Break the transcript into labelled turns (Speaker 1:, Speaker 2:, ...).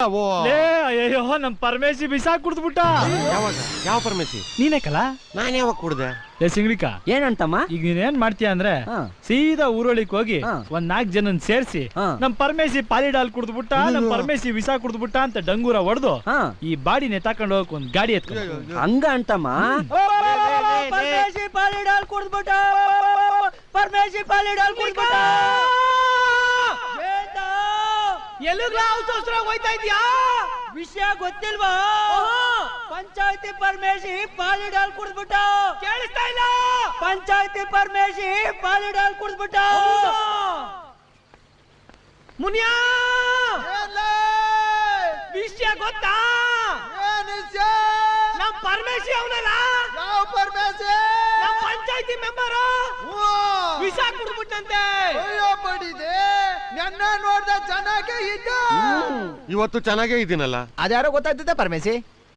Speaker 1: ಅಯ್ಯೋ ನಮ್ ಪರಮೇಶಿ ಬಿಸಾಕ್ ಕುಡ್ದ್ಬಿಟ್ಟ.
Speaker 2: ಯಾವಾಗ? ಯಾವ ಪರಮೇಶಿ?
Speaker 1: ನೀನೇಕಲ್ಲ?
Speaker 2: ನಾನ್ ಯಾವಾಗ ಕುಡ್ದೆ?
Speaker 1: ಸಿಂಗ್ಳಿಕ
Speaker 3: ಏನಂತಮ್ಮ?
Speaker 1: ಈಗ ನೀನ್ ಮಾಡ್ತೀಯ ಅಂದ್ರೆ ಸೀದಾ ಊರೊಳಿಕ್ ಹೋಗಿ ಒಂದ್ 4 ಜನನ್ ಸೇರ್ಸಿ ನಮ್ ಪರಮೇಶಿ ಪಾಲಿಡಾಲ್ ಕುಡ್ದ್ಬಿಟ್ಟ, ನಮ್ ಪರಮೇಶಿ ವಿಸಾ ಕುಡ್ದ್ಬಿಟ್ಟ ಅಂತ ಡಂಗೂರ ಹೊಡೆದು ಈ ಬಾಡಿನೇ ತಕೊಂಡ್ ಹೋಗಕ್ ಒಂದ್ ಗಾಡಿ ಎತ್ಕೊಂಡು
Speaker 3: ಹಂಗ ಅಂತಮ್ಮ? ಪರಮೇಶಿ ಪಾಲಿಡಾಲ್ ಕುಡ್ದ್ಬಿಟ್ಟ, ಪರಮೇಶಿ ಪಾಲಿಡಾಲ್ ಕುಡ್ದ್ಬಿಟ್ಟ.
Speaker 1: ಹೋಯ್ತಾ ಇದ್ಯಾ?
Speaker 3: ವಿಷಯ ಗೊತ್ತಿಲ್ವಾ? ಪಂಚಾಯತಿ ಪರಮೇಶಿ ಪಾಲಿಡಾಲ್ ಕುಡ್ದ್ಬಿಟ್ಟ.
Speaker 1: ಕೇಳಿಸ್ತಾ ಇಲ್ಲ?
Speaker 3: ಪಂಚಾಯತಿ ಪರಮೇಶಿ ಪಾಲಿಡಾಲ್ ಕುಡ್ದ್ಬಿಟ್ಟ.
Speaker 1: ಮುನಿಯಾ ವಿಷಯ ಗೊತ್ತಾ? ನಮ್ ಪರಮೇಶಿ ಅವನಲ್ಲ?
Speaker 4: ಯಾವ ಪರಮೇಶಿ?
Speaker 1: ನಮ್ ಪಂಚಾಯತಿ ಮೆಂಬರ್ ವಿಷ ಕುಡ್ಬಿಟ್ಟಂತೆ.
Speaker 4: ಅಯ್ಯೋ ಬಡಿದೆ, ನನ್ನ ನೋಡ್ದ ಚೆನ್ನಾಗೇ ಇದ್ದ.
Speaker 2: ಇವತ್ತು ಚೆನ್ನಾಗೇ ಇದ್ದೀನಲ್ಲ.
Speaker 4: ಅದ್ಯಾರೋ ಗೊತ್ತಾಗ್ತದೆ ಪರಮೇಶಿ.